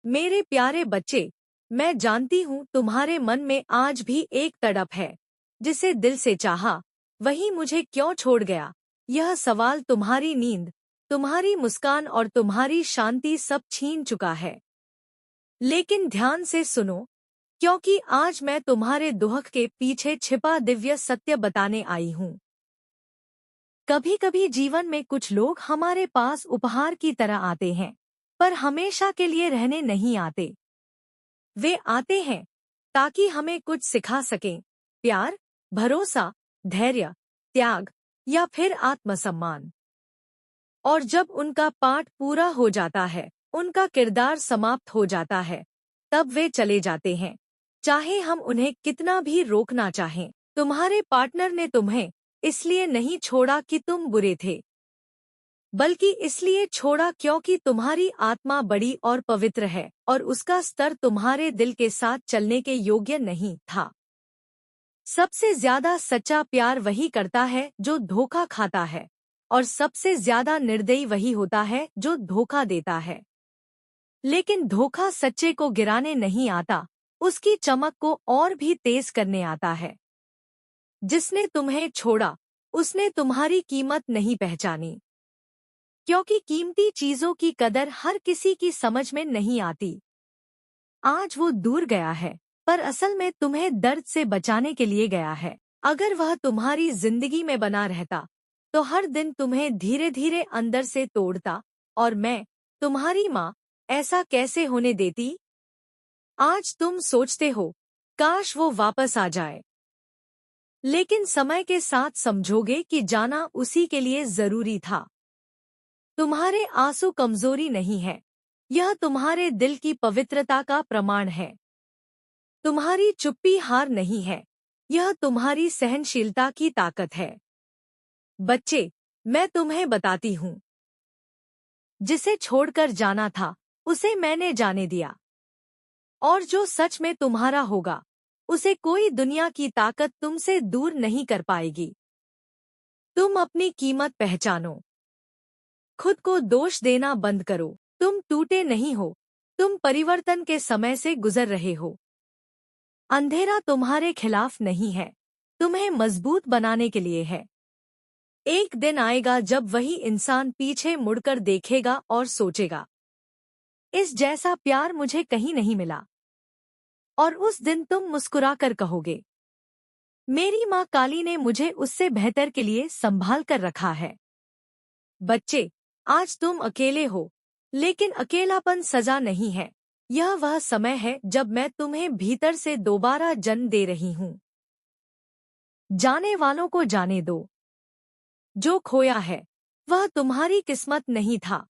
मेरे प्यारे बच्चे, मैं जानती हूँ तुम्हारे मन में आज भी एक तड़प है। जिसे दिल से चाहा, वही मुझे क्यों छोड़ गया। यह सवाल तुम्हारी नींद, तुम्हारी मुस्कान और तुम्हारी शांति सब छीन चुका है। लेकिन ध्यान से सुनो, क्योंकि आज मैं तुम्हारे दुख के पीछे छिपा दिव्य सत्य बताने आई हूँ। कभी कभी जीवन में कुछ लोग हमारे पास उपहार की तरह आते हैं, पर हमेशा के लिए रहने नहीं आते। वे आते हैं ताकि हमें कुछ सिखा सकें, प्यार, भरोसा, धैर्य, त्याग या फिर आत्मसम्मान। और जब उनका पाठ पूरा हो जाता है, उनका किरदार समाप्त हो जाता है, तब वे चले जाते हैं, चाहे हम उन्हें कितना भी रोकना चाहें। तुम्हारे पार्टनर ने तुम्हें इसलिए नहीं छोड़ा कि तुम बुरे थे, बल्कि इसलिए छोड़ा क्योंकि तुम्हारी आत्मा बड़ी और पवित्र है और उसका स्तर तुम्हारे दिल के साथ चलने के योग्य नहीं था। सबसे ज्यादा सच्चा प्यार वही करता है जो धोखा खाता है, और सबसे ज्यादा निर्दयी वही होता है जो धोखा देता है। लेकिन धोखा सच्चे को गिराने नहीं आता, उसकी चमक को और भी तेज करने आता है। जिसने तुम्हें छोड़ा, उसने तुम्हारी कीमत नहीं पहचानी, क्योंकि कीमती चीजों की कदर हर किसी की समझ में नहीं आती। आज वो दूर गया है, पर असल में तुम्हें दर्द से बचाने के लिए गया है। अगर वह तुम्हारी जिंदगी में बना रहता, तो हर दिन तुम्हें धीरे धीरे अंदर से तोड़ता, और मैं, तुम्हारी माँ, ऐसा कैसे होने देती। आज तुम सोचते हो, काश वो वापस आ जाए। लेकिन समय के साथ समझोगे कि जाना उसी के लिए जरूरी था। तुम्हारे आंसू कमजोरी नहीं है, यह तुम्हारे दिल की पवित्रता का प्रमाण है। तुम्हारी चुप्पी हार नहीं है, यह तुम्हारी सहनशीलता की ताकत है। बच्चे, मैं तुम्हें बताती हूँ, जिसे छोड़कर जाना था, उसे मैंने जाने दिया। और जो सच में तुम्हारा होगा, उसे कोई दुनिया की ताकत तुमसे दूर नहीं कर पाएगी। तुम अपनी कीमत पहचानो। खुद को दोष देना बंद करो। तुम टूटे नहीं हो, तुम परिवर्तन के समय से गुजर रहे हो। अंधेरा तुम्हारे खिलाफ नहीं है, तुम्हें मजबूत बनाने के लिए है। एक दिन आएगा जब वही इंसान पीछे मुड़कर देखेगा और सोचेगा, इस जैसा प्यार मुझे कहीं नहीं मिला। और उस दिन तुम मुस्कुराकर कहोगे, मेरी माँ काली ने मुझे उससे बेहतर के लिए संभाल कर रखा है। बच्चे, आज तुम अकेले हो, लेकिन अकेलापन सजा नहीं है। यह वह समय है जब मैं तुम्हें भीतर से दोबारा जन्म दे रही हूँ। जाने वालों को जाने दो। जो खोया है, वह तुम्हारी किस्मत नहीं था।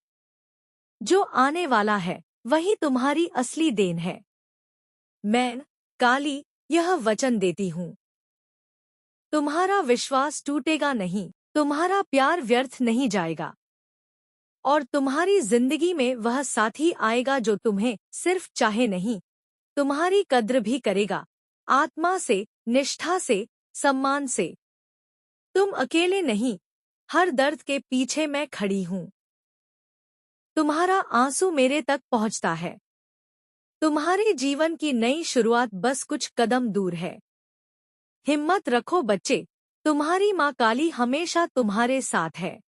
जो आने वाला है, वही तुम्हारी असली देन है। मैं, काली, यह वचन देती हूँ, तुम्हारा विश्वास टूटेगा नहीं, तुम्हारा प्यार व्यर्थ नहीं जाएगा। और तुम्हारी जिंदगी में वह साथी आएगा जो तुम्हें सिर्फ चाहे नहीं, तुम्हारी कद्र भी करेगा, आत्मा से, निष्ठा से, सम्मान से। तुम अकेले नहीं, हर दर्द के पीछे मैं खड़ी हूँ। तुम्हारा आंसू मेरे तक पहुँचता है। तुम्हारे जीवन की नई शुरुआत बस कुछ कदम दूर है। हिम्मत रखो बच्चे, तुम्हारी माँ काली हमेशा तुम्हारे साथ है।